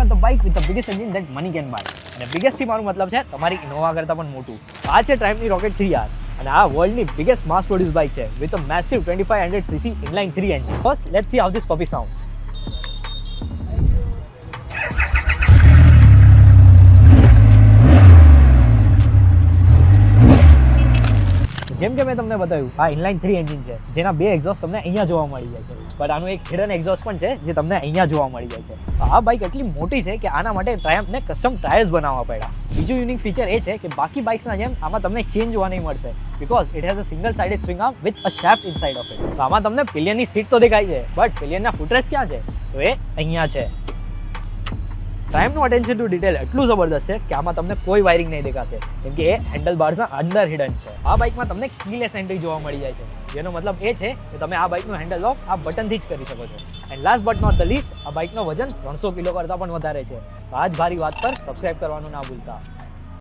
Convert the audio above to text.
Got the bike with the biggest engine that money can buy. અને biggest થી મારું મતલબ છે તમારી ઇનોવા કરતાં પણ મોટું. આ છે ટ્રાયમ્ફની રોકેટ 3 યાર, અને આ વર્લ્ડની બિગેસ્ટ માસ પ્રોડ્યુસ બાઇક છે with a massive 2500cc inline 3 engine. First let's see how this puppy sounds. જેમ કે મેં તમને બતાવ્યું, આ ઇનલાઇન 3 એન્જિન છે જેના 2 એક્ઝોસ્ટ તમને અહીંયા જોવા મળી જાય છે, બટ આનું એક હિડન એક્ઝોસ્ટ પણ છે જે તમને અહીંયા જોવા મળી જાય છે. આ બાઇક એટલી મોટી છે કે આના માટે ટ્રાયમ્ફને કસ્ટમ ટાયર્સ બનાવવા પડ્યા. બીજું યુનિક ફીચર એ છે કે બાકી બાઇક્સના જેમ આમાં તમને ચેન જોવા નહીં મળશે, because it has a single sided swing arm with a shaft inside of it. તો આમાં તમને પિલિયનની સીટ તો દેખાય છે, બટ પિલિયનના ફૂટરેસ્ટ ક્યાં છે? તો એ અહીંયા છે. ટ્રાયમ્ફનું અટેન્શન ટુ ડિટેલ એટલું જબરદસ્ત છે કે આમાં તમને કોઈ વાયરિંગ નહીં દેખાશે, કેમ કે એ હેન્ડલ બાર્સના અંદર હિડન છે. આ બાઇકમાં તમને કીલેસ એન્ટ્રી જોવા મળી જાય છે, જેનો મતલબ એ છે કે તમે આ બાઇકનું હેન્ડલ ઓફ આ બટનથી જ કરી શકો છો. And last but not the least, આ બાઇકનું વજન 300 કિલો કરતાં પણ વધારે છે. તો આ જ ભારી વાત પર સબસ્ક્રાઇબ કરવાનું ના ભૂલતા.